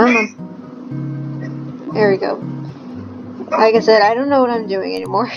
Come on. There we go. Like I said, I don't know what I'm doing anymore.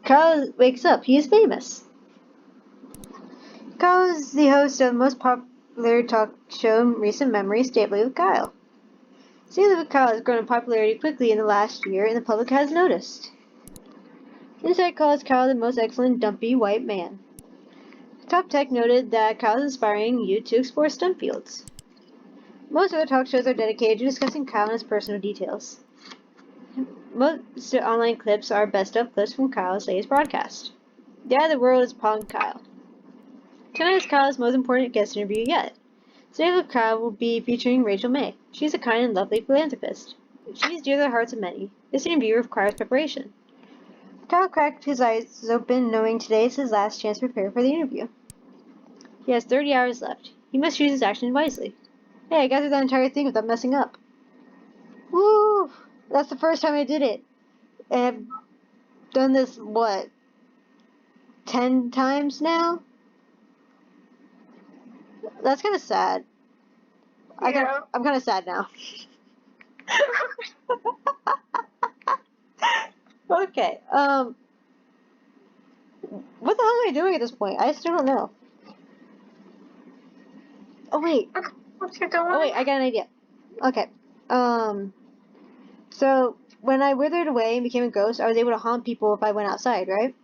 Kyle wakes up. He is famous. Kyle is the host of the most popular talk show in recent memory, Stay Up Late with Kyle. Stay Up Late with Kyle has grown in popularity quickly in the last year, and the public has noticed. Inside calls Kyle the most excellent dumpy white man. Top Tech noted that Kyle is inspiring you to explore stunt fields. Most other talk shows are dedicated to discussing Kyle and his personal details. Most online clips are best-of clips from Kyle's latest broadcast. The Eye of the World is upon Kyle. Tonight is Kyle's most important guest interview yet. Today with Kyle will be featuring Rachel May. She's a kind and lovely philanthropist. She is dear to the hearts of many. This interview requires preparation. Kyle cracked his eyes open, knowing today is his last chance to prepare for the interview. He has 30 hours left. He must choose his action wisely. Hey, I got through that entire thing without messing up. Woo! That's the first time I did it. And I've done this, 10 times now? That's kind of sad. Yeah. I'm kind of sad now. Okay, what the hell am I doing at this point? I still don't know. Oh wait, What you doing? oh wait, I got an idea. Okay, so when I withered away and became a ghost, I was able to haunt people if I went outside, right?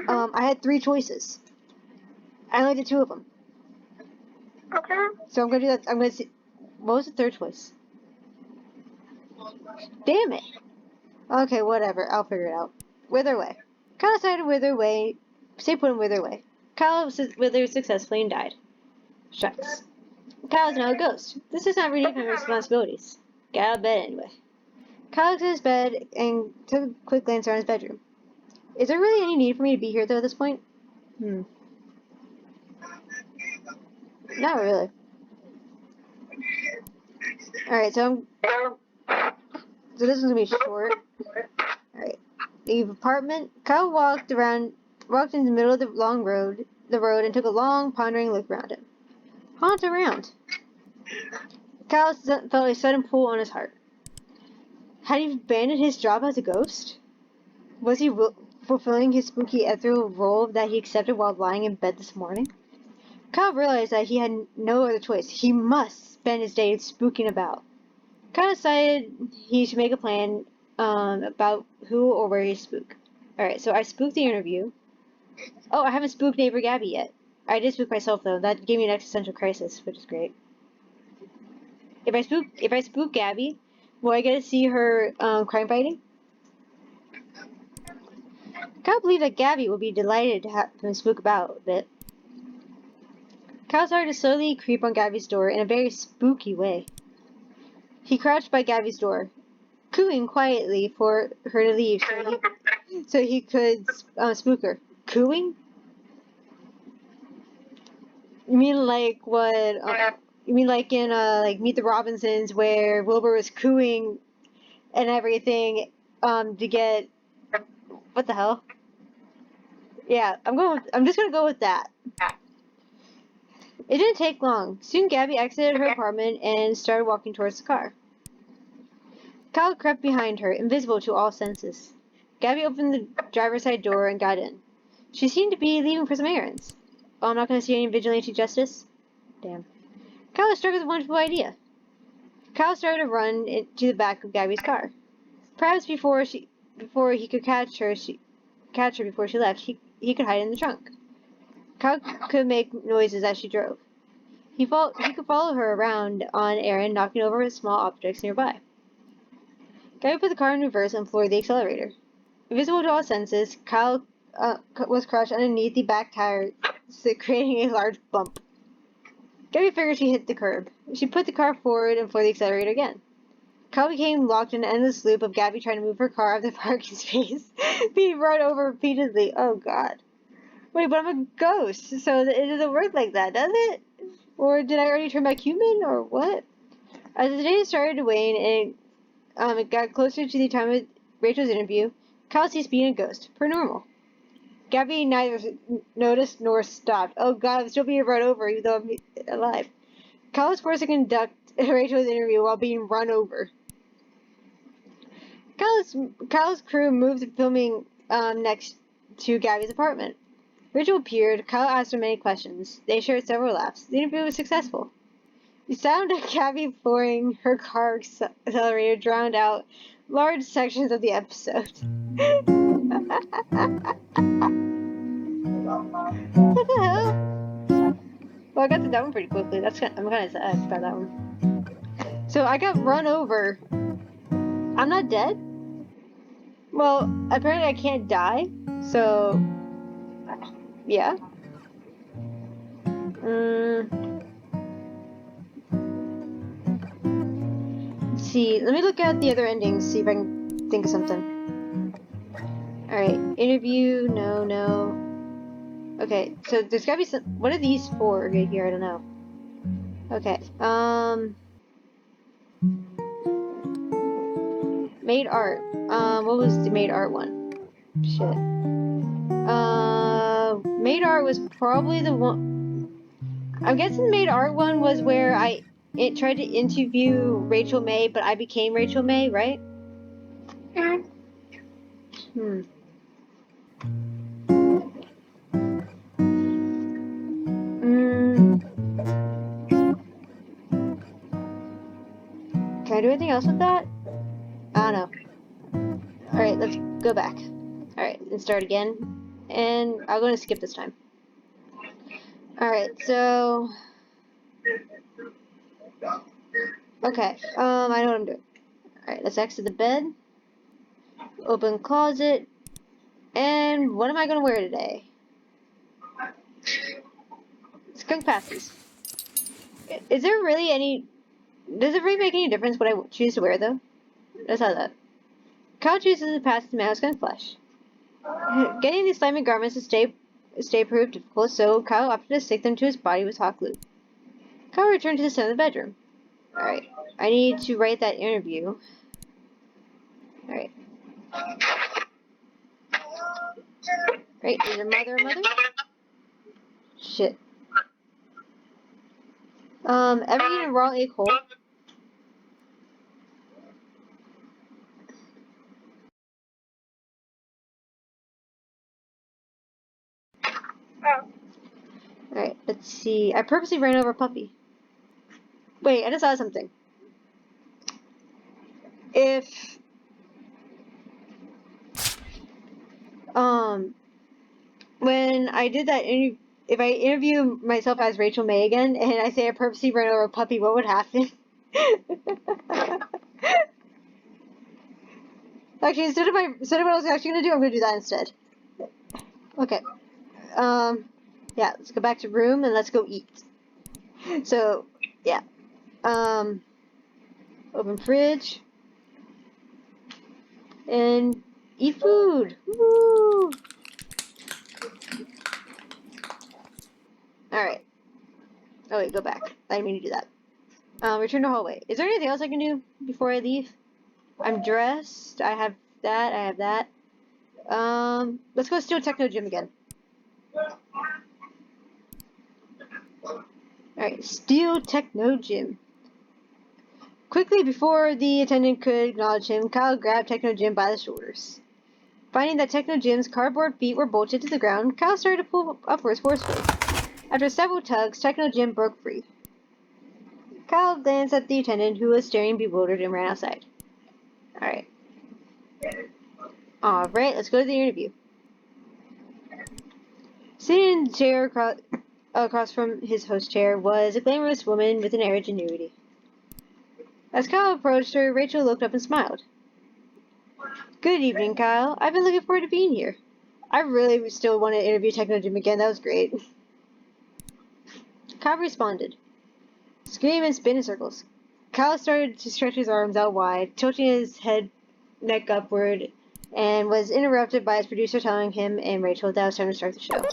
I had 3 choices. I only did 2 of them. Okay. So I'm gonna do that. I'm gonna see. What was the 3rd choice? Damn it. Okay, whatever. I'll figure it out. Wither away. Kyle decided to wither away. Stay put and wither away. Kyle withered successfully and died. Shucks. Kyle is now a ghost. This does not relieve him of responsibilities. Get out of bed anyway. Kyle looked at his bed and took a quick glance around his bedroom. Is there really any need for me to be here though at this point? Not really. Alright, so this is gonna be short. Alright. Leave apartment. Kyle walked in the middle of the road, and took a long, pondering look around him. Haunt around. Kyle felt a sudden pull on his heart. Had he abandoned his job as a ghost? Was he fulfilling his spooky ethereal role that he accepted while lying in bed this morning? Kyle realized that he had no other choice. He must spend his days spooking about. Kyle decided he should make a plan about who or where he spook. Alright, so I spooked the interview. Oh, I haven't spooked neighbor Gabby yet. I did spook myself though. That gave me an existential crisis, which is great. If I spook Gabby, will I get to see her crime fighting? I can't believe that Gabby would be delighted to have him spook about a bit. Kyle started to slowly creep on Gabby's door in a very spooky way. He crouched by Gabby's door, cooing quietly for her to leave so he could spook her. Cooing? You mean like what? You mean like in like Meet the Robinsons where Wilbur was cooing and everything to get what the hell? Yeah, I'm just gonna go with that. It didn't take long. Soon Gabby exited her apartment and started walking towards the car. Kyle crept behind her, invisible to all senses. Gabby opened the driver's side door and got in. She seemed to be leaving for some errands. Oh, I'm not going to see any vigilante justice? Damn. Kyle struck with a wonderful idea. Kyle started to run to the back of Gabby's car. Perhaps before he could catch her before she left, he could hide in the trunk. Kyle could make noises as she drove. He could follow her around on errand, knocking over small objects nearby. Gabby put the car in reverse and floored the accelerator. Invisible to all senses, Kyle was crushed underneath the back tire, creating a large bump. Gabby figured she hit the curb. She put the car forward and floored the accelerator again. Kyle became locked in an endless loop of Gabby trying to move her car out of the parking space, being run over repeatedly. Oh god. Wait, but I'm a ghost, so it doesn't work like that, does it? Or did I already turn back human, or what? As the day started to wane and it got closer to the time of Rachel's interview, Kyle ceased being a ghost, per normal. Gabby neither noticed nor stopped. Oh god, I'm still being run over even though I'm alive. Kyle is forced to conduct Rachel's interview while being run over. Kyle's crew moved filming next to Gabby's apartment. Rachel appeared. Kyle asked her many questions. They shared several laughs. The interview was successful. The sound of Gabby flooring her car accelerator drowned out large sections of the episode. What the hell? Well, I got to that one pretty quickly. I'm kind of sad about that one. So I got run over. I'm not dead? Well, apparently I can't die. So, yeah. Let's see. Let me look at the other endings, see if I can think of something. Alright, interview, no. Okay, so there's gotta be some. What are these for right here? I don't know. Okay, made art. What was the made art one? Shit. Made art was probably the one. I'm guessing the made art one was where I tried to interview Rachel May, but I became Rachel May, right? Hmm. Can I do anything else with that? I don't know. Alright, let's go back. Alright, and start again. And I'm going to skip this time. Alright, so... Okay, I know what I'm doing. Alright, let's exit the bed. Open closet. And what am I going to wear today? Skunk passes. Is there really any... Does it really make any difference what I choose to wear, though? Let's have that. Kyle chooses to pass the man with skunk flesh. Getting these slimy garments to stay proved difficult, so Kyle opted to stick them to his body with hot glue. Kyle returned to the center of the bedroom. Alright, I need to write that interview. Alright. Right, is your mother a mother? Shit. Ever eaten a raw egg whole? Alright, let's see. I purposely ran over a puppy. Wait, I just saw something. If when I did that if I interview myself as Rachel May again and I say I purposely ran over a puppy, what would happen? Actually, instead of what I was actually gonna do, I'm gonna do that instead. Okay. Yeah, let's go back to room and let's go eat. So, yeah. Open fridge. And eat food. Woo! Alright. Oh wait, go back. I didn't mean to do that. Return to hallway. Is there anything else I can do before I leave? I'm dressed. I have that. I have that. Let's go steal Techno Gym again. Alright, steal Techno Gym. Quickly, before the attendant could acknowledge him, Kyle grabbed Techno Jim by the shoulders. Finding that Techno Jim's cardboard feet were bolted to the ground, Kyle started to pull upwards forcefully. After several tugs, Techno Jim broke free. Kyle glanced at the attendant, who was staring bewildered, and ran outside. Alright, let's go to the interview. Sitting in the chair across from his host chair was a glamorous woman with an air of ingenuity. As Kyle approached her, Rachel looked up and smiled. Good evening, Kyle. I've been looking forward to being here. I really still want to interview Techno Jim again. That was great. Kyle responded. Scream and spin in circles. Kyle started to stretch his arms out wide, tilting his neck upward, and was interrupted by his producer telling him and Rachel that it was time to start the show.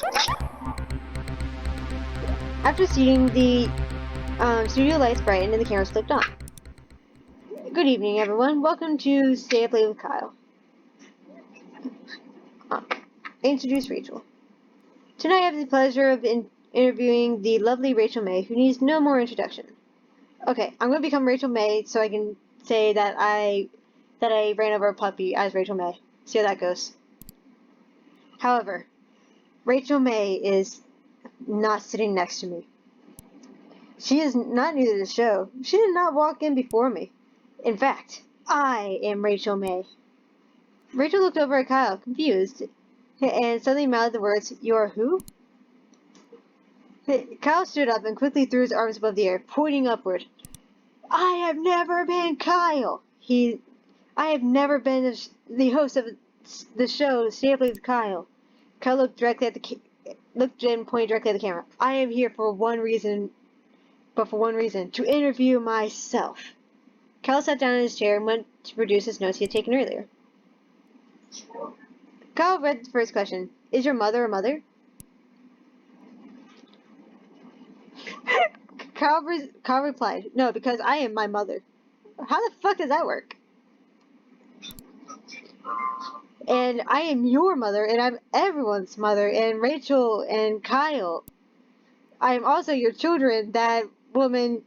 After seating, the studio lights brightened and the cameras flipped on. Good evening, everyone. Welcome to Stay Up Late with Kyle. I introduced Rachel. Tonight I have the pleasure of interviewing the lovely Rachel May, who needs no more introduction. Okay, I'm gonna become Rachel May so I can say that I ran over a puppy as Rachel May. See how that goes. However, Rachel May is not sitting next to me. She is not new to the show. She did not walk in before me. In fact, I am Rachel May. Rachel looked over at Kyle, confused, and suddenly mouthed the words, "You're who?" Kyle stood up and quickly threw his arms above the air, pointing upward. I have never been Kyle. I have never been the host of the show Stay Up Late with Kyle. Kyle looked and pointed directly at the camera. I am here for one reason, to interview myself. Kyle sat down in his chair and went to produce his notes he had taken earlier. Kyle read the first question. Is your mother a mother? Kyle replied, no, because I am my mother. How the fuck does that work? And I am your mother, and I'm everyone's mother, and Rachel and Kyle. I am also your children, that woman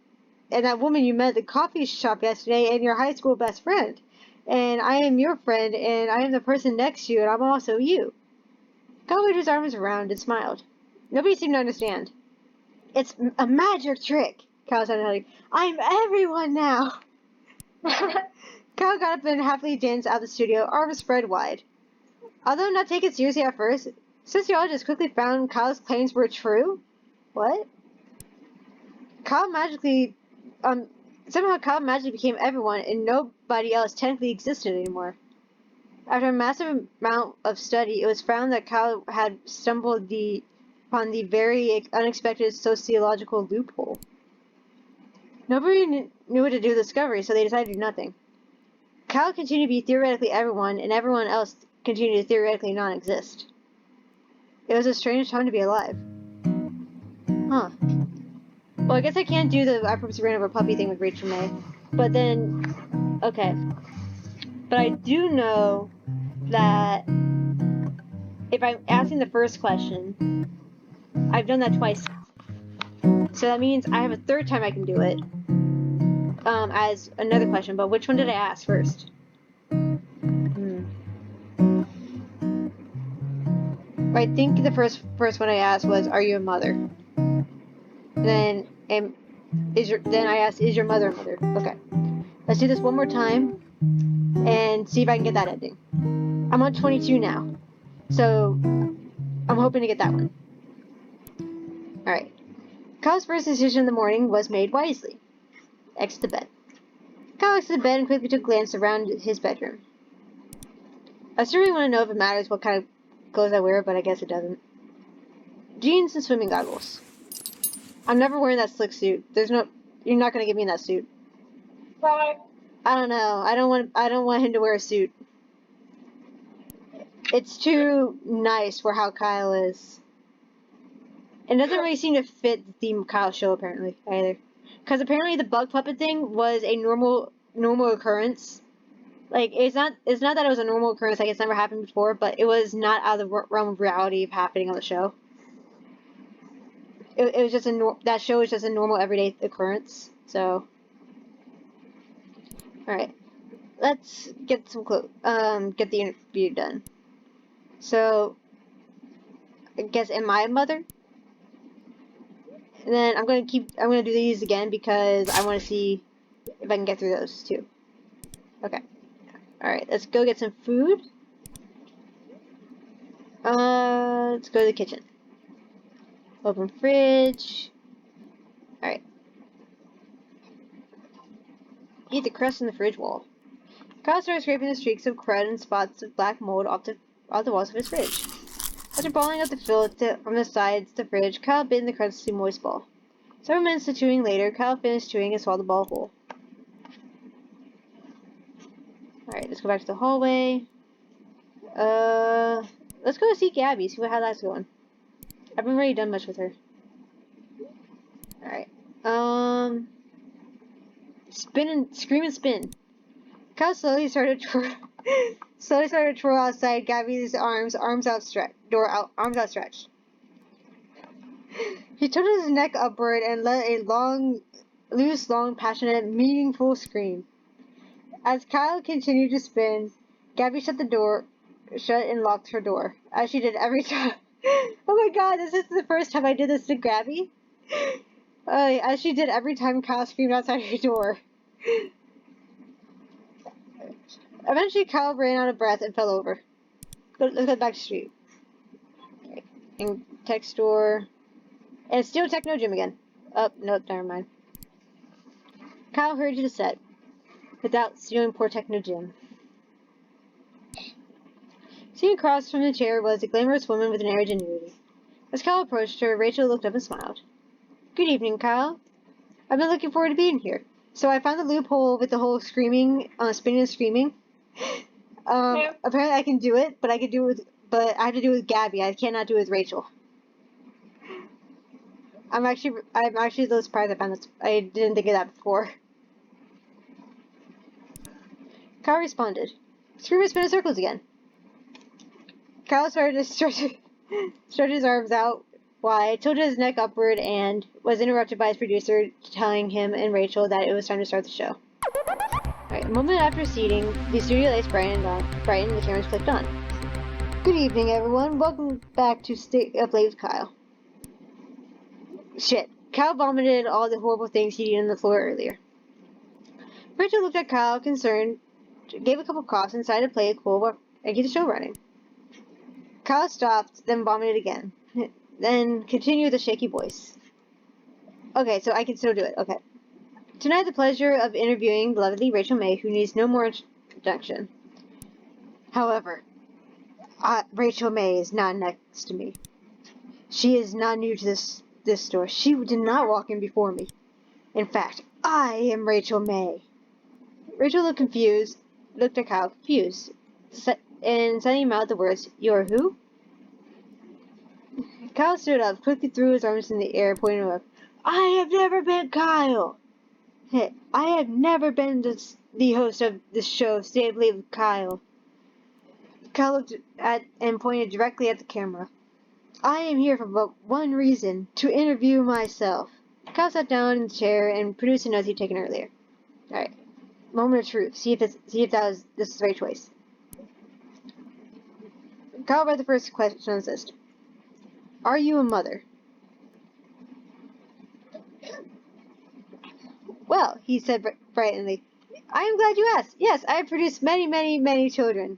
you met at the coffee shop yesterday, and your high school best friend. And I am your friend, and I am the person next to you, and I'm also you. Kyle waved his arms around and smiled. Nobody seemed to understand. It's a magic trick, Kyle said. I'm everyone now. Kyle got up and happily danced out of the studio, arms spread wide. Although not taken seriously at first, sociologists quickly found Kyle's claims were true. What? Somehow Kyle magically became everyone, and nobody else technically existed anymore. After a massive amount of study, it was found that Kyle had stumbled upon the very unexpected sociological loophole. Nobody knew what to do with the discovery, so they decided to do nothing. Kyle continued to be theoretically everyone, and everyone else continued to theoretically not exist. It was a strange time to be alive. Huh. Well, I guess I can't do the I purposely ran over a puppy thing with Rachel May. But then, okay. But I do know that if I'm asking the first question, I've done that twice. So that means I have a third time I can do it as another question. But which one did I ask first? I think the first one I asked was, "Are you a mother?" And then, then I asked, "Is your mother a mother?" Okay. Let's do this one more time and see if I can get that ending. I'm on 22 now, so I'm hoping to get that one. Alright. Kyle's first decision in the morning was made wisely. Exit the bed. Kyle exited the bed and quickly took a glance around his bedroom. I still really want to know if it matters what kind of clothes I wear, but I guess it doesn't. Jeans and swimming goggles. I'm never wearing that slick suit. You're not gonna get me in that suit. Why? I don't know. I don't want him to wear a suit. It's too nice for how Kyle is. It doesn't really seem to fit the theme of Kyle's show, apparently, either. Because apparently the bug puppet thing was a normal occurrence. Like, it's not that it was a normal occurrence, like it's never happened before, but it was not out of the realm of reality of happening on the show. It was just that show was just a normal everyday occurrence, so. Alright. Let's get get the interview done. So, I guess, am I a mother? And then I'm gonna do these again because I want to see if I can get through those too. Okay. Alright, let's go get some food. Let's go to the kitchen. Open fridge. Alright. Eat the crust in the fridge wall. Kyle started scraping the streaks of crud and spots of black mold off the walls of his fridge. After balling out the filth from the sides of the fridge, Kyle bit in the crusty moist ball. Several minutes of chewing later, Kyle finished chewing and swallowed the ball whole. Alright, let's go back to the hallway. Let's go see Gabby, see how that's going. I haven't really done much with her. Alright. Scream and spin. Kyle slowly started to twirl outside Gabby's arms outstretched. He tilted his neck upward and let a long loose, long, passionate, meaningful scream. As Kyle continued to spin, Gabby shut and locked her door, as she did every time. Oh my god, this is the first time I did this to Gabby? As she did every time Kyle screamed outside her door. Eventually, Kyle ran out of breath and fell over. Let's go back to the street. Okay. And tech store. And it's still Techno Gym again. Oh, nope, never mind. Kyle hurried to the set, without stealing poor Techno Gym. Sitting across from the chair was a glamorous woman with an air of ingenuity. As Kyle approached her, Rachel looked up and smiled. Good evening, Kyle. I've been looking forward to being here. So I found the loophole with the whole screaming, spinning and screaming. Yeah. Apparently I can do it, but I have to do it with Gabby. I cannot do it with Rachel. I'm actually a little surprised I found this. I didn't think of that before. Kyle responded. Scream and spin in circles again. Kyle started to stretch his arms out wide, tilted his neck upward, and was interrupted by his producer telling him and Rachel that it was time to start the show. Alright, a moment after seating, the studio lights brightened, and the cameras clicked on. Good evening, everyone. Welcome back to Stay Up Late with Kyle. Shit. Kyle vomited all the horrible things he'd eaten on the floor earlier. Rachel looked at Kyle, concerned, gave a couple coughs, and decided to play it cool and keep the show running. Kyle stopped, then vomited again. Then continued with a shaky voice. Okay, so I can still do it. Okay. Tonight I have the pleasure of interviewing the lovely Rachel May, who needs no more introduction. However, Rachel May is not next to me. She is not new to this store. She did not walk in before me. In fact, I am Rachel May. Rachel looked at Kyle confused, and suddenly mouthed the words, "You're who?" Kyle stood up, quickly threw his arms in the air, pointing up. I have never been Kyle. I have never been the host of the show, Stay Up Late with Kyle. Kyle looked at and pointed directly at the camera. I am here for but one reason, to interview myself. Kyle sat down in the chair and produced a note he'd taken earlier. Alright. Moment of truth. See if this is the right choice. Kyle read the first question on his list. Are you a mother? Well, he said frighteningly, I am glad you asked. Yes, I have produced many, many, many children.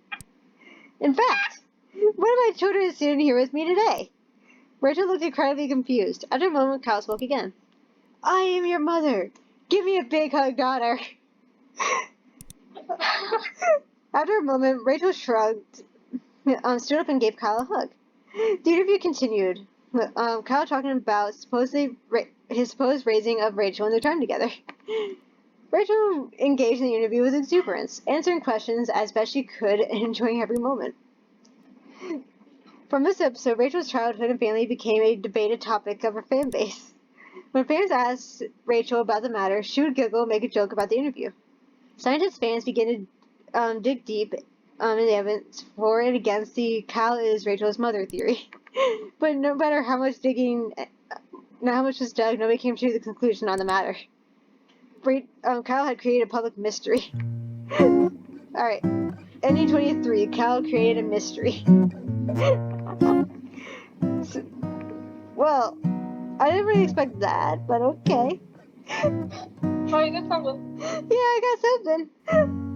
In fact, one of my children is sitting here with me today. Rachel looked incredibly confused. After a moment, Kyle spoke again. I am your mother. Give me a big hug, daughter. After a moment, Rachel shrugged, stood up and gave Kyle a hug. The interview continued. Kyle talking about his supposed raising of Rachel and their time together. Rachel engaged in the interview with exuberance, answering questions as best she could and enjoying every moment. From this episode, Rachel's childhood and family became a debated topic of her fan base. When fans asked Rachel about the matter, she would giggle and make a joke about the interview. Scientist fans began to dig deep in the evidence for and against the Kyle is Rachel's mother theory. But no matter how much was dug, nobody came to the conclusion on the matter. Kyle had created a public mystery. Alright. Ending 23, Kyle created a mystery. Well, I didn't really expect that, but okay. Oh, you got something. Yeah, I got something.